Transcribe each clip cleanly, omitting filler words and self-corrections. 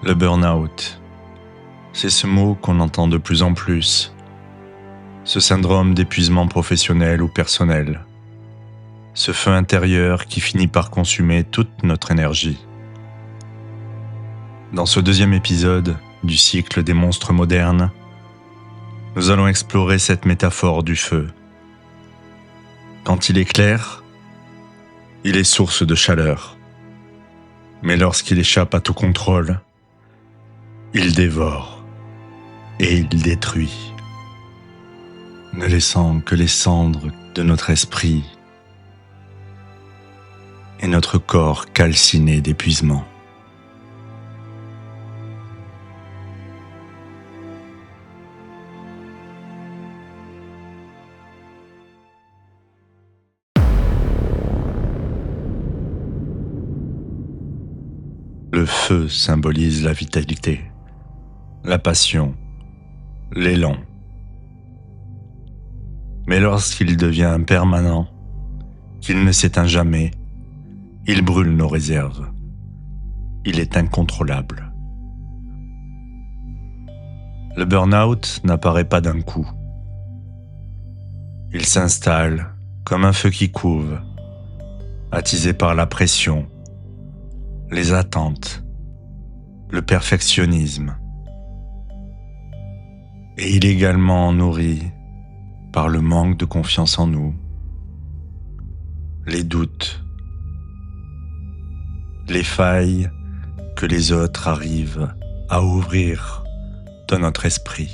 Le burn-out, c'est ce mot qu'on entend de plus en plus. Ce syndrome d'épuisement professionnel ou personnel. Ce feu intérieur qui finit par consumer toute notre énergie. Dans ce deuxième épisode du cycle des monstres modernes, nous allons explorer cette métaphore du feu. Quand il est clair, il est source de chaleur. Mais lorsqu'il échappe à tout contrôle, il dévore et il détruit, ne laissant que les cendres de notre esprit et notre corps calciné d'épuisement. Le feu symbolise la vitalité, la passion, l'élan. Mais lorsqu'il devient permanent, qu'il ne s'éteint jamais, il brûle nos réserves. Il est incontrôlable. Le burn-out n'apparaît pas d'un coup. Il s'installe comme un feu qui couve, attisé par la pression, les attentes, le perfectionnisme. Et il est également nourri par le manque de confiance en nous, les doutes, les failles que les autres arrivent à ouvrir dans notre esprit.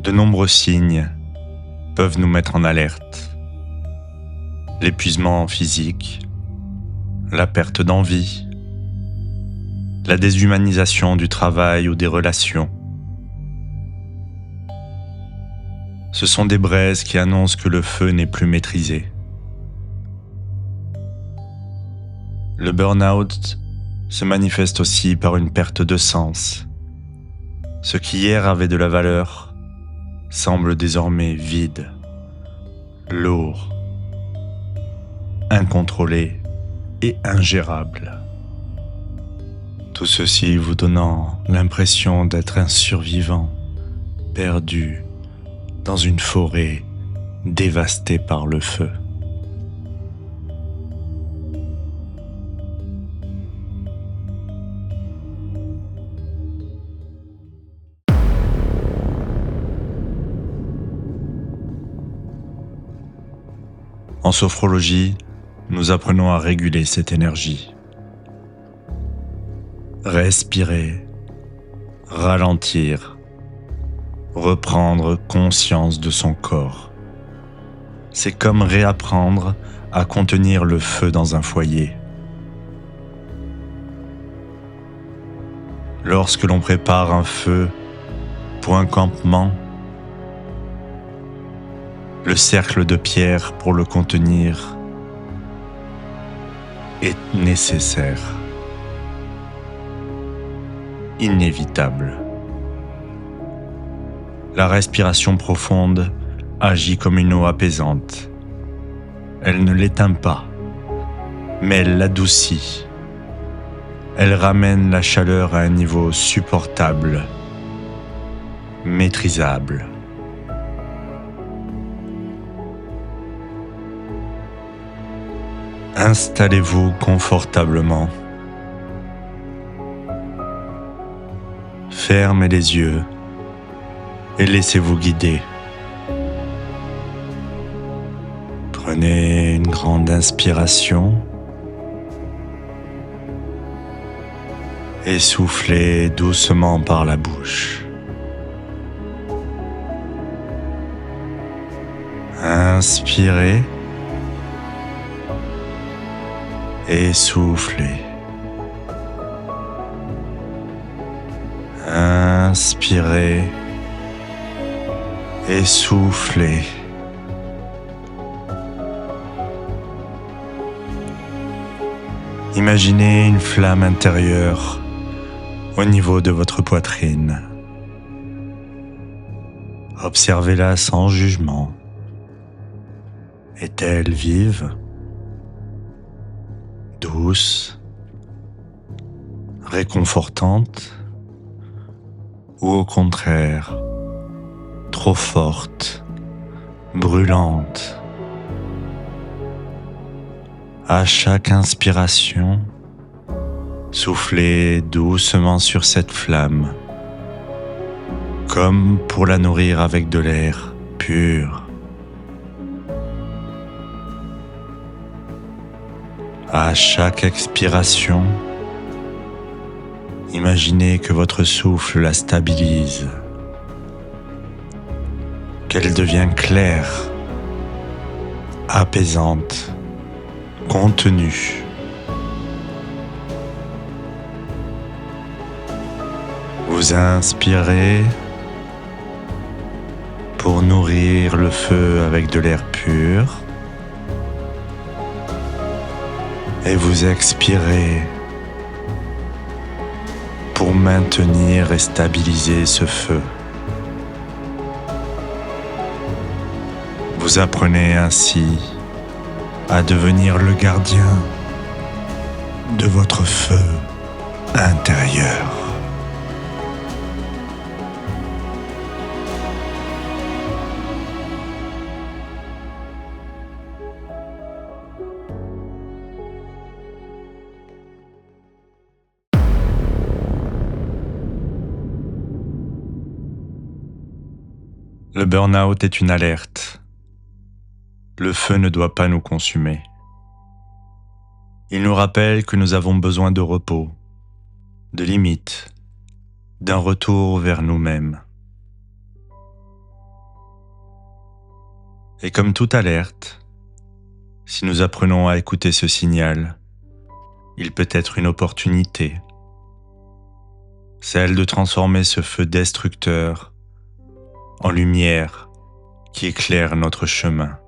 De nombreux signes peuvent nous mettre en alerte. L'épuisement physique, la perte d'envie, la déshumanisation du travail ou des relations. Ce sont des braises qui annoncent que le feu n'est plus maîtrisé. Le burn-out se manifeste aussi par une perte de sens. Ce qui hier avait de la valeur semble désormais vide, lourd, incontrôlé et ingérable. Tout ceci vous donnant l'impression d'être un survivant, perdu dans une forêt dévastée par le feu. En sophrologie, nous apprenons à réguler cette énergie. Respirer, ralentir, reprendre conscience de son corps. C'est comme réapprendre à contenir le feu dans un foyer. Lorsque l'on prépare un feu pour un campement, le cercle de pierre pour le contenir est nécessaire, inévitable. La respiration profonde agit comme une eau apaisante. Elle ne l'éteint pas, mais elle l'adoucit. Elle ramène la chaleur à un niveau supportable, maîtrisable. Installez-vous confortablement. Fermez les yeux et laissez-vous guider. Prenez une grande inspiration et soufflez doucement par la bouche. Inspirez et soufflez. Inspirez et soufflez. Imaginez une flamme intérieure au niveau de votre poitrine. Observez-la sans jugement. Est-elle vive, douce, réconfortante ou au contraire, trop forte, brûlante? À chaque inspiration, soufflez doucement sur cette flamme, comme pour la nourrir avec de l'air pur. À chaque expiration, imaginez que votre souffle la stabilise, qu'elle devient claire, apaisante, contenue. Vous inspirez pour nourrir le feu avec de l'air pur et vous expirez pour maintenir et stabiliser ce feu. Vous apprenez ainsi à devenir le gardien de votre feu intérieur. Le burn-out est une alerte. Le feu ne doit pas nous consumer. Il nous rappelle que nous avons besoin de repos, de limites, d'un retour vers nous-mêmes. Et comme toute alerte, si nous apprenons à écouter ce signal, il peut être une opportunité, celle de transformer ce feu destructeur en lumière qui éclaire notre chemin.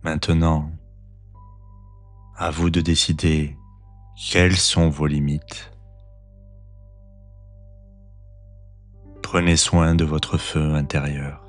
Maintenant, à vous de décider quelles sont vos limites. Prenez soin de votre feu intérieur.